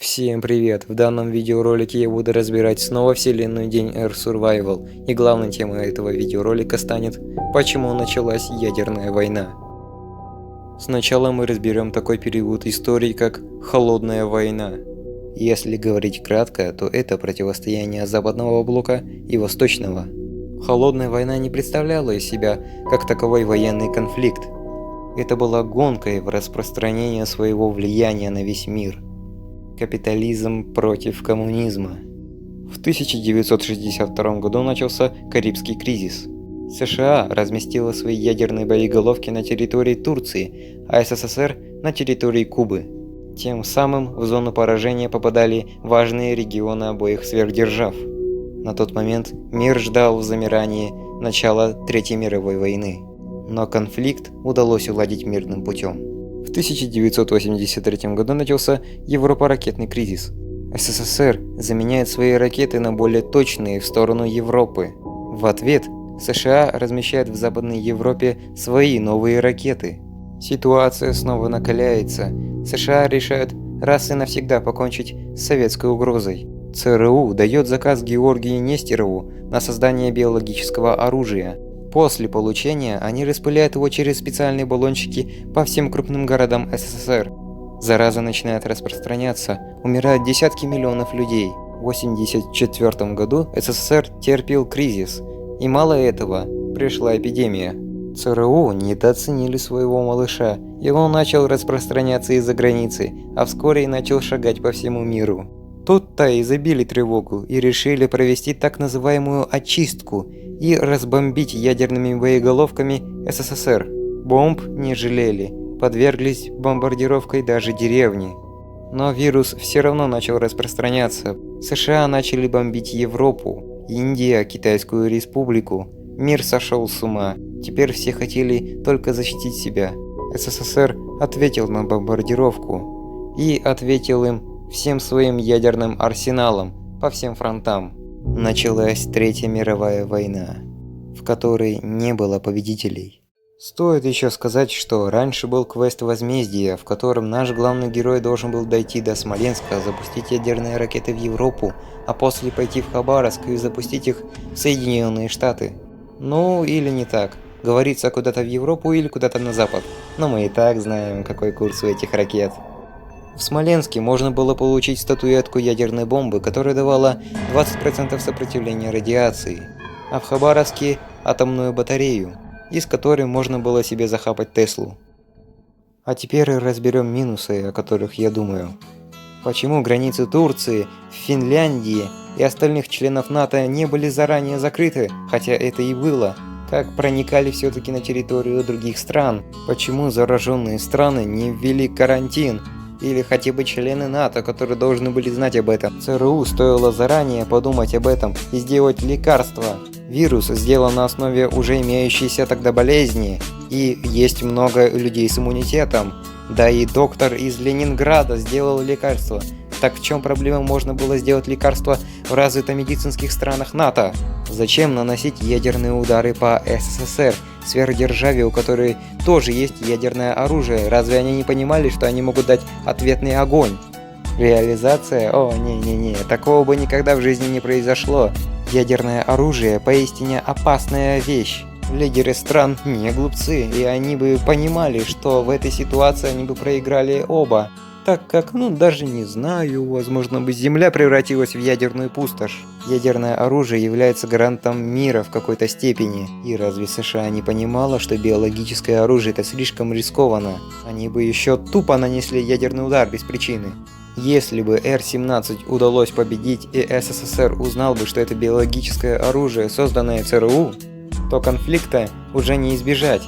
Всем привет! В данном видеоролике я буду разбирать снова вселенную День Earth Survival, и главной темой этого видеоролика станет «Почему началась ядерная война?». Сначала мы разберем такой период истории, как «Холодная война». Если говорить кратко, то это противостояние Западного блока и Восточного. Холодная война не представляла из себя как таковой военный конфликт. Это была гонкой в распространение своего влияния на весь мир. Капитализм против коммунизма. В 1962 году начался Карибский кризис. США разместила свои ядерные боеголовки на территории Турции, а СССР на территории Кубы. Тем самым в зону поражения попадали важные регионы обоих сверхдержав. На тот момент мир ждал в замирании начала Третьей мировой войны. Но конфликт удалось уладить мирным путем. В 1983 году начался Европа-ракетный кризис. СССР заменяет свои ракеты на более точные в сторону Европы. В ответ США размещают в Западной Европе свои новые ракеты. Ситуация снова накаляется. США решают раз и навсегда покончить с советской угрозой. ЦРУ дает заказ Георгию Нестерову на создание биологического оружия. После получения они распыляют его через специальные баллончики по всем крупным городам СССР. Зараза начинает распространяться, умирают десятки миллионов людей. В 1984 году СССР терпел кризис, и мало этого, пришла эпидемия. ЦРУ недооценили своего малыша, и он начал распространяться из-за границы, а вскоре и начал шагать по всему миру. Тут-то и забили тревогу и решили провести так называемую очистку и разбомбить ядерными боеголовками СССР. Бомб не жалели, подверглись бомбардировкой даже деревни. Но вирус все равно начал распространяться. США начали бомбить Европу, Индия, Китайскую республику. Мир сошел с ума. Теперь все хотели только защитить себя. СССР ответил на бомбардировку и ответил им всем своим ядерным арсеналом по всем фронтам. Началась Третья мировая война, в которой не было победителей. Стоит еще сказать, что раньше был квест возмездия, в котором наш главный герой должен был дойти до Смоленска, запустить ядерные ракеты в Европу, а после пойти в Хабаровск и запустить их в Соединенные Штаты. Ну или не так. Говорится, куда-то в Европу или куда-то на Запад. Но мы и так знаем, какой курс у этих ракет. В Смоленске можно было получить статуэтку ядерной бомбы, которая давала 20% сопротивления радиации, а в Хабаровске – атомную батарею, из которой можно было себе захапать Теслу. А теперь разберем минусы, о которых я думаю. Почему границы Турции, Финляндии и остальных членов НАТО не были заранее закрыты, хотя это и было? Как проникали все-таки на территорию других стран? Почему зараженные страны не ввели карантин? Или хотя бы члены НАТО, которые должны были знать об этом. ЦРУ стоило заранее подумать об этом и сделать лекарство. Вирус сделан на основе уже имеющейся тогда болезни, и есть много людей с иммунитетом. Да и доктор из Ленинграда сделал лекарство. Так в чем проблема, можно было сделать лекарство в развито-медицинских странах НАТО? Зачем наносить ядерные удары по СССР, сверхдержаве, у которой тоже есть ядерное оружие? Разве они не понимали, что они могут дать ответный огонь? Реализация? О, не-не-не, такого бы никогда в жизни не произошло. Ядерное оружие поистине опасная вещь. Лидеры стран не глупцы, и они бы понимали, что в этой ситуации они бы проиграли оба. Так как, даже не знаю, возможно бы Земля превратилась в ядерную пустошь. Ядерное оружие является гарантом мира в какой-то степени. И разве США не понимала, что биологическое оружие это слишком рискованно? Они бы еще тупо нанесли ядерный удар без причины. Если бы Р-17 удалось победить и СССР узнал бы, что это биологическое оружие, созданное ЦРУ, то конфликта уже не избежать.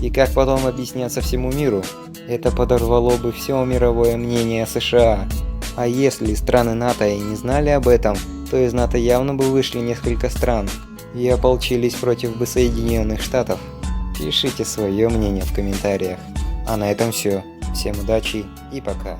И как потом объясняться всему миру? Это подорвало бы все мировое мнение США. А если страны НАТО и не знали об этом, то из НАТО явно бы вышли несколько стран и ополчились против бы Соединенных Штатов. Пишите свое мнение в комментариях. А на этом все. Всем удачи и пока.